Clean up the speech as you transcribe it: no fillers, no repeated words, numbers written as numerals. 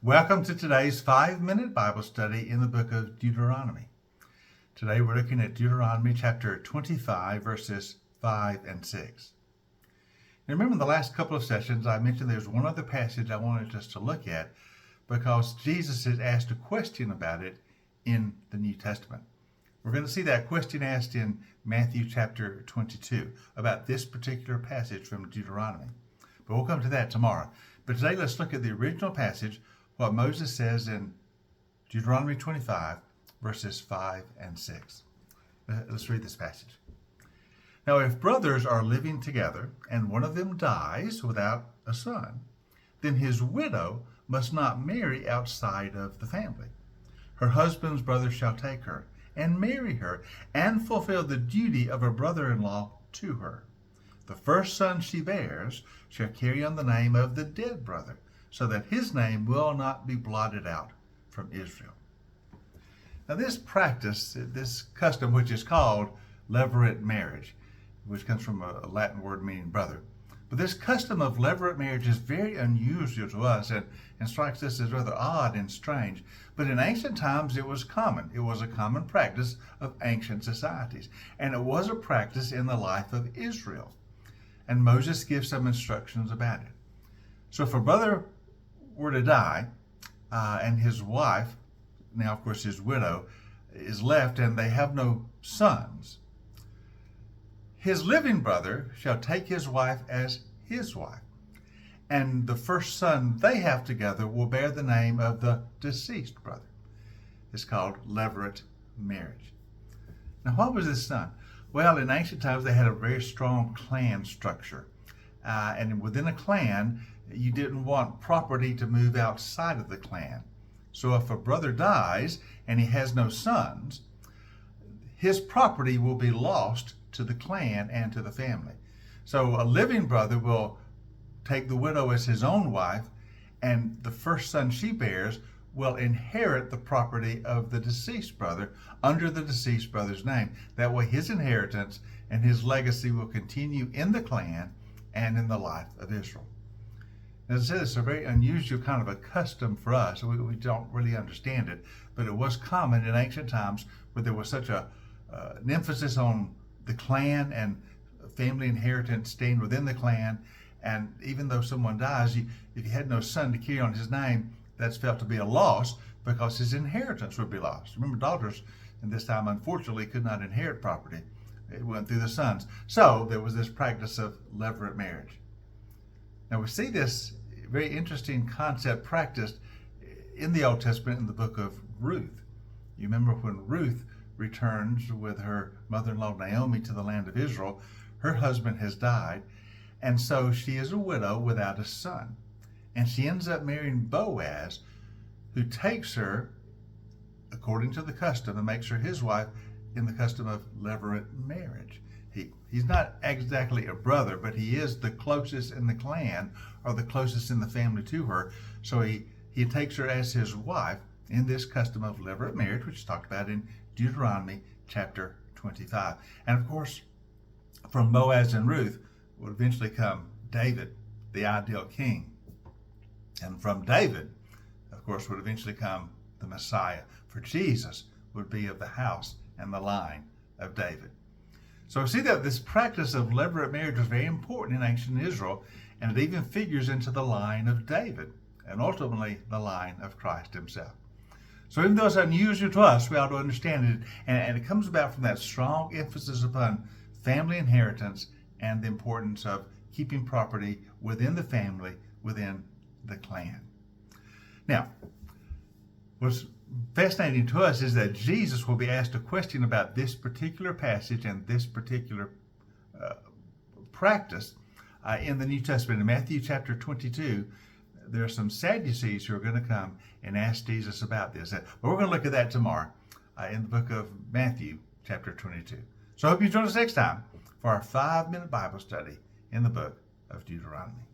Welcome to today's 5-minute Bible study in the book of Deuteronomy. Today we're looking at Deuteronomy chapter 25, verses 5 and 6. Now remember in the last couple of sessions I mentioned there's one other passage I wanted us to look at because Jesus has asked a question about it in the New Testament. We're going to see that question asked in Matthew chapter 22 about this particular passage from Deuteronomy. But we'll come to that tomorrow. But today let's look at the original passage, what Moses says in Deuteronomy 25, verses 5 and 6. Let's read this passage. Now, if brothers are living together and one of them dies without a son, then his widow must not marry outside of the family. Her husband's brother shall take her and marry her and fulfill the duty of a brother-in-law to her. The first son she bears shall carry on the name of the dead brother, so that his name will not be blotted out from Israel. Now this practice, this custom, which is called Levirate Marriage, which comes from a Latin word meaning brother, but this custom of Levirate marriage is very unusual to us and strikes us as rather odd and strange. But in ancient times it was common. It was a common practice of ancient societies, and it was a practice in the life of Israel. And Moses gives some instructions about it. So if a brother were to die, and his wife, now of course his widow, is left and they have no sons, his living brother shall take his wife as his wife, and the first son they have together will bear the name of the deceased brother. It's called Levirate marriage. Now what was this done? Well, in ancient times they had a very strong clan structure, and within a clan you didn't want property to move outside of the clan. So if a brother dies and he has no sons, his property will be lost to the clan and to the family. So a living brother will take the widow as his own wife, and the first son she bears will inherit the property of the deceased brother under the deceased brother's name. That way his inheritance and his legacy will continue in the clan and in the life of Israel. As I said, it's a very unusual kind of a custom for us. We don't really understand it, but it was common in ancient times where there was such an emphasis on the clan and family inheritance staying within the clan. And even though someone dies, if you had no son to carry on his name, that's felt to be a loss because his inheritance would be lost. Remember, daughters in this time, unfortunately, could not inherit property. It went through the sons. So there was this practice of levirate marriage. Now we see this very interesting concept practiced in the Old Testament in the book of Ruth. You remember when Ruth returns with her mother-in-law Naomi to the land of Israel, her husband has died, and so she is a widow without a son. And she ends up marrying Boaz, who takes her, according to the custom, and makes her his wife in the custom of levirate marriage. He's not exactly a brother, but he is the closest in the clan or the closest in the family to her. So he takes her as his wife in this custom of levirate marriage, which is talked about in Deuteronomy chapter 25. And of course, from Boaz and Ruth would eventually come David, the ideal king. And from David, of course, would eventually come the Messiah. For Jesus would be of the house and the line of David. So we see that this practice of levirate marriage was very important in ancient Israel, and it even figures into the line of David, and ultimately the line of Christ himself. So even though it's unusual to us, we ought to understand it, and it comes about from that strong emphasis upon family inheritance and the importance of keeping property within the family, within the clan. Now, what's fascinating to us is that Jesus will be asked a question about this particular passage and this particular practice in the New Testament. In Matthew chapter 22, there are some Sadducees who are going to come and ask Jesus about this. But we're going to look at that tomorrow in the book of Matthew chapter 22. So I hope you join us next time for our 5-minute Bible study in the book of Deuteronomy.